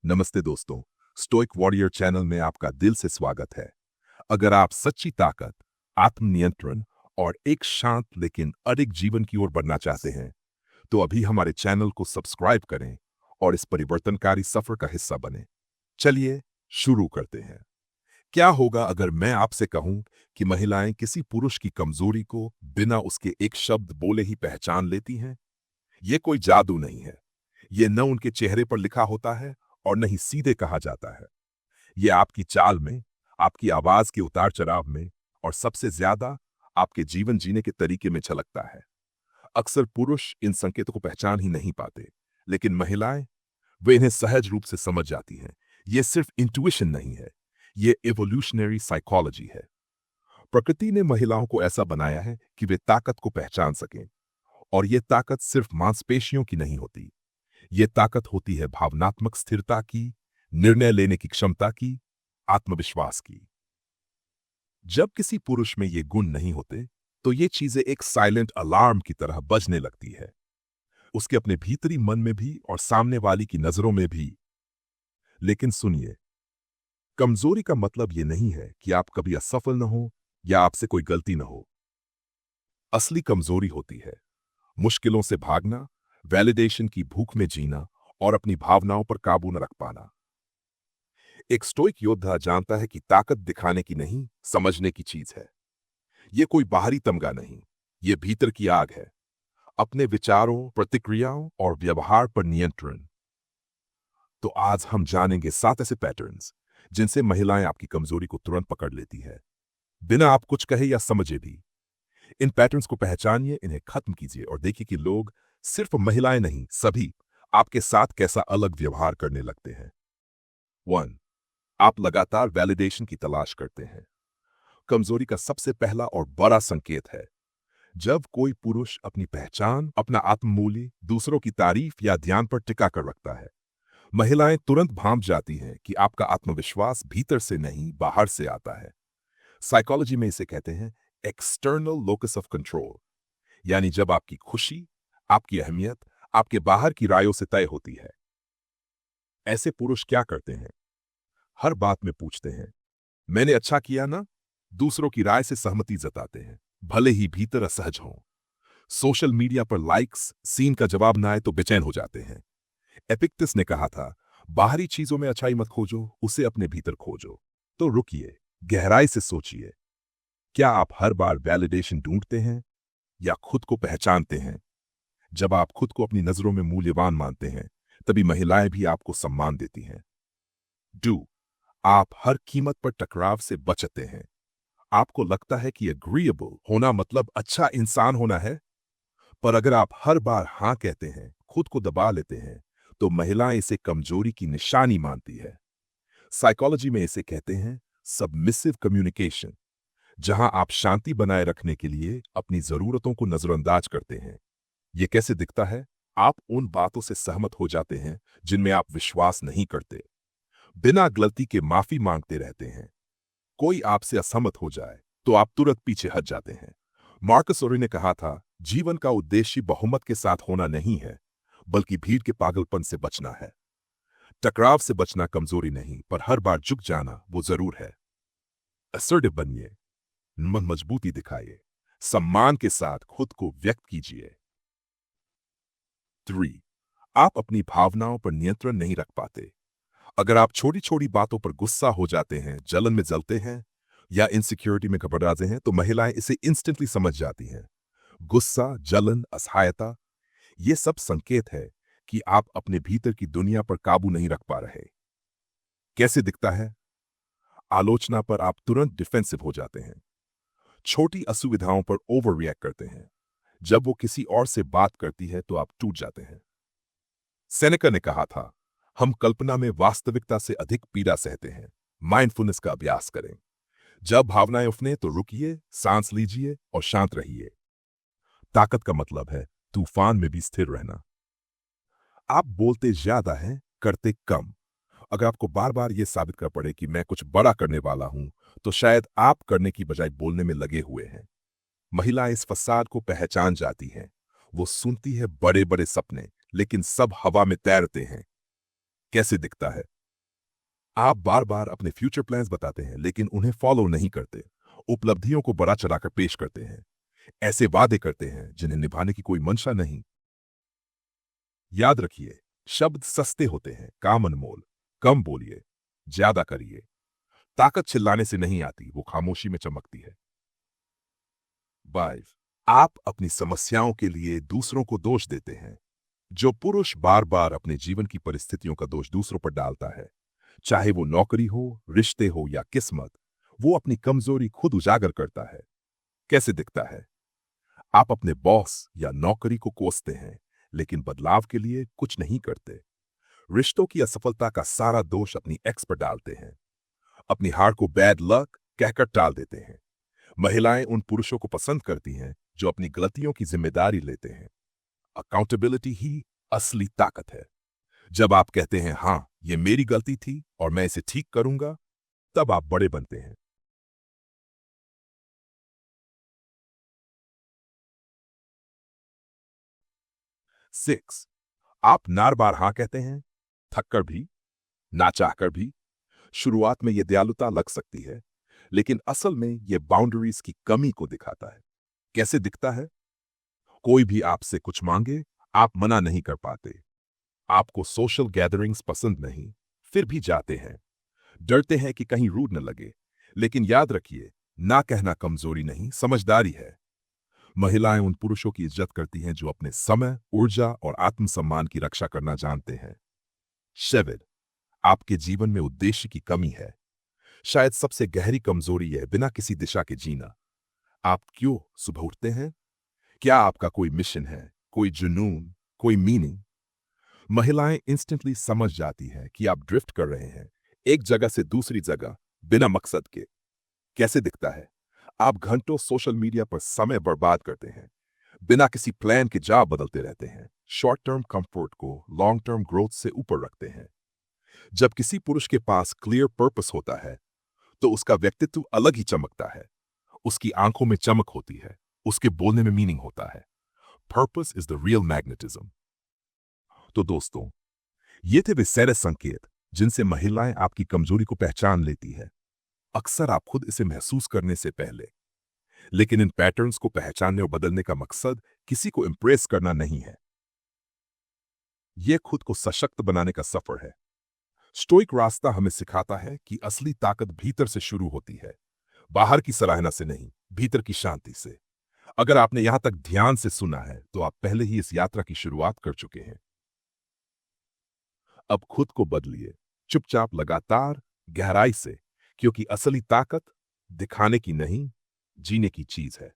नमस्ते दोस्तों, stoic warrior channel में आपका दिल से स्वागत है। अगर आप सच्ची ताकत, आत्मनियंत्रण और एक शांत लेकिन अडिग जीवन की ओर बढ़ना चाहते हैं, तो अभी हमारे चैनल को सब्सक्राइब करें और इस परिवर्तनकारी सफर का हिस्सा बने। चलिए शुरू करते हैं। क्या होगा अगर मैं आपसे कहूं कि महिलाएं किसी पुरुष की कमजोरी को बिना उसके एक शब्द बोले ही पहचान लेती हैं? ये कोई जादू नहीं है। ये न उनके चेहरे पर लिखा होता है और न ही सीधे कहा जाता है। ये आपकी चाल में, आपकी आवाज के उतार चढ़ाव में और सबसे ज्यादा आपके जीवन जीने के तरीके में झलकता है। अक्सर पुरुष इन संकेतों को पहचान ही नहीं पाते, लेकिन महिलाएं वे इन्हें सहज रूप से समझ जाती हैं। ये सिर्फ इंट्यूशन नहीं है, ये एवोल्यूशनरी साइकोलॉजी है। प्रकृति ने महिलाओं को ऐसा बनाया है कि वे ताकत को पहचान सकें, और ये ताकत सिर्फ मांसपेशियों की नहीं होती। ये ताकत होती है भावनात्मक स्थिरता की, निर्णय लेने की क्षमता की, आत्मविश्वास की। जब किसी पुरुष में ये गुण नहीं होते, तो ये चीजें एक साइलेंट अलार्म की तरह बजने लगती है, उसके अपने भीतरी मन में भी और सामने वाली की नजरों में भी। लेकिन सुनिए, कमजोरी का मतलब ये नहीं है कि आप कभी असफल न हो या आपसे कोई गलती न हो। असली कमजोरी होती है मुश्किलों से भागना, वैलिडेशन की भूख में जीना और अपनी भावनाओं पर काबू न रख पाना। एक स्टोइक योद्धा जानता है कि ताकत दिखाने की नहीं, समझने की चीज है। यह कोई बाहरी तमगा नहीं, यह भीतर की आग है। अपने विचारों, प्रतिक्रियाओं और व्यवहार पर नियंत्रण। तो आज हम जानेंगे 7 ऐसे पैटर्न्स जिनसे महिलाएं आपकी कमजोरी को तुरंत पकड़ लेती है, बिना आप कुछ कहे या समझे भी। इन पैटर्न्स को पहचानिए, इन्हें खत्म कीजिए और देखिए कि लोग, सिर्फ महिलाएं नहीं, सभी आपके साथ कैसा अलग व्यवहार करने लगते हैं। 1. आप लगातार वैलिडेशन की तलाश करते हैं। कमजोरी का सबसे पहला और बड़ा संकेत है जब कोई पुरुष अपनी पहचान, अपना आत्ममूल्य दूसरों की तारीफ या ध्यान पर टिका कर रखता है। महिलाएं तुरंत भांप जाती हैं कि आपका आत्मविश्वास भीतर से नहीं, बाहर से आता है। साइकोलॉजी में इसे कहते हैं एक्सटर्नल लोकस ऑफ कंट्रोल, यानी जब आपकी खुशी, आपकी अहमियत आपके बाहर की रायों से तय होती है। ऐसे पुरुष क्या करते हैं? हर बात में पूछते हैं, मैंने अच्छा किया ना? दूसरों की राय से सहमति जताते हैं, भले ही भीतर असहज हों। सोशल मीडिया पर लाइक्स, सीन का जवाब ना आए तो बेचैन हो जाते हैं। एपिक्टस ने कहा था, बाहरी चीजों में अच्छाई मत खोजो, उसे अपने भीतर खोजो। तो रुकिए, गहराई से सोचिए, क्या आप हर बार वैलिडेशन ढूंढते हैं या खुद को पहचानते हैं? जब आप खुद को अपनी नजरों में मूल्यवान मानते हैं, तभी महिलाएं भी आपको सम्मान देती हैं। 2. आप हर कीमत पर टकराव से बचते हैं। आपको लगता है कि एग्रीएबल होना मतलब अच्छा इंसान होना है, पर अगर आप हर बार हां कहते हैं, खुद को दबा लेते हैं, तो महिलाएं इसे कमजोरी की निशानी मानती है। साइकोलॉजी में इसे कहते हैं सबमिसिव कम्युनिकेशन, जहां आप शांति बनाए रखने के लिए अपनी जरूरतों को नजरअंदाज करते हैं। यह कैसे दिखता है? आप उन बातों से सहमत हो जाते हैं जिनमें आप विश्वास नहीं करते, बिना गलती के माफी मांगते रहते हैं। कोई आपसे असहमत हो जाए तो आप तुरंत पीछे हट जाते हैं। मार्कस ऑरेलियस ने कहा था, जीवन का उद्देश्य बहुमत के साथ होना नहीं है, बल्कि भीड़ के पागलपन से बचना है। टकराव से बचना कमजोरी नहीं, पर हर बार झुक जाना वो जरूर है। असर्टिव बनिए, मन मजबूती दिखाइए, सम्मान के साथ खुद को व्यक्त कीजिए। 3. आप अपनी भावनाओं पर नियंत्रण नहीं रख पाते। अगर आप छोटी छोटी बातों पर गुस्सा हो जाते हैं, जलन में जलते हैं या इनसिक्योरिटी में घबराते हैं, तो महिलाएं इसे इंस्टेंटली समझ जाती हैं। गुस्सा, जलन, असहायता, ये सब संकेत है कि आप अपने भीतर की दुनिया पर काबू नहीं रख पा रहे। कैसे दिखता है? आलोचना पर आप तुरंत डिफेंसिव हो जाते हैं। छोटी असुविधाओं पर ओवर रिएक्ट करते हैं। जब वो किसी और से बात करती है तो आप टूट जाते हैं। सेनेका ने कहा था, हम कल्पना में वास्तविकता से अधिक पीड़ा सहते हैं। माइंडफुलनेस का अभ्यास करें। जब भावनाएं उफने तो रुकिए, सांस लीजिए और शांत रहिए। ताकत का मतलब है तूफान में भी स्थिर रहना। आप बोलते ज्यादा हैं, करते कम। अगर आपको बार बार यह साबित कर पड़े कि मैं कुछ बड़ा करने वाला हूं, तो शायद आप करने की बजाय बोलने में लगे हुए हैं। महिलाएं इस फसाद को पहचान जाती हैं। वो सुनती है बड़े बड़े सपने, लेकिन सब हवा में तैरते हैं। कैसे दिखता है? आप बार बार अपने फ्यूचर प्लान्स बताते हैं लेकिन उन्हें फॉलो नहीं करते। उपलब्धियों को बड़ा चढ़ाकर पेश करते हैं। ऐसे वादे करते हैं जिन्हें निभाने की कोई मंशा नहीं। याद रखिए, शब्द सस्ते होते हैं, काम अनमोल। कम बोलिए, ज्यादा करिए। ताकत चिल्लाने से नहीं आती, वो खामोशी में चमकती है। 5 आप अपनी समस्याओं के लिए दूसरों को दोष देते हैं। जो पुरुष बार बार अपने जीवन की परिस्थितियों का दोष दूसरों पर डालता है, चाहे वो नौकरी हो, रिश्ते हो या किस्मत, वो अपनी कमजोरी खुद उजागर करता है। कैसे दिखता है? आप अपने बॉस या नौकरी को कोसते हैं लेकिन बदलाव के लिए कुछ नहीं करते। रिश्तों की असफलता का सारा दोष अपनी एक्स पर डालते हैं। अपनी हार को बैड लक कहकर टाल देते हैं। महिलाएं उन पुरुषों को पसंद करती हैं जो अपनी गलतियों की जिम्मेदारी लेते हैं। अकाउंटेबिलिटी ही असली ताकत है। जब आप कहते हैं हाँ, ये मेरी गलती थी और मैं इसे ठीक करूंगा, तब आप बड़े बनते हैं। 6 आप नार बार हाँ कहते हैं, थककर भी, ना चाहकर भी। शुरुआत में यह दयालुता लग सकती है, लेकिन असल में यह बाउंड्रीज की कमी को दिखाता है। कैसे दिखता है? कोई भी आपसे कुछ मांगे, आप मना नहीं कर पाते। आपको सोशल गैदरिंग्स पसंद नहीं, फिर भी जाते हैं। डरते हैं कि कहीं रूड न लगे। लेकिन याद रखिए, ना कहना कमजोरी नहीं, समझदारी है। महिलाएं उन पुरुषों की इज्जत करती हैं जो अपने समय, ऊर्जा और आत्मसम्मान की रक्षा करना जानते हैं। 7 आपके जीवन में उद्देश्य की कमी है। शायद सबसे गहरी कमजोरी है बिना किसी दिशा के जीना। आप क्यों सुबह उठते हैं? क्या आपका कोई मिशन है, कोई जुनून, कोई मीनिंग? महिलाएं इंस्टेंटली समझ जाती हैं कि आप ड्रिफ्ट कर रहे हैं, एक जगह से दूसरी जगह, बिना मकसद के। कैसे दिखता है? आप घंटों सोशल मीडिया पर समय बर्बाद करते हैं, बिना किसी प्लान के जा बदलते रहते हैं, शॉर्ट टर्म कंफर्ट को लॉन्ग टर्म ग्रोथ से ऊपर रखते हैं। जब किसी पुरुष के पास क्लियर पर्पस होता है, तो उसका व्यक्तित्व अलग ही चमकता है। उसकी आंखों में चमक होती है, उसके बोलने में मीनिंग होता है। Purpose is the real magnetism. तो दोस्तों, ये थे वे सारे संकेत जिनसे महिलाएं आपकी कमजोरी को पहचान लेती है, अक्सर आप खुद इसे महसूस करने से पहले। लेकिन इन पैटर्न्स को पहचानने और बदलने का मकसद किसी को इंप्रेस करना नहीं है। यह खुद को सशक्त बनाने का सफर है। स्टोइक रास्ता हमें सिखाता है कि असली ताकत भीतर से शुरू होती है, बाहर की सराहना से नहीं, भीतर की शांति से। अगर आपने यहां तक ध्यान से सुना है, तो आप पहले ही इस यात्रा की शुरुआत कर चुके हैं। अब खुद को बदलिए, चुपचाप, लगातार, गहराई से, क्योंकि असली ताकत दिखाने की नहीं, जीने की चीज है।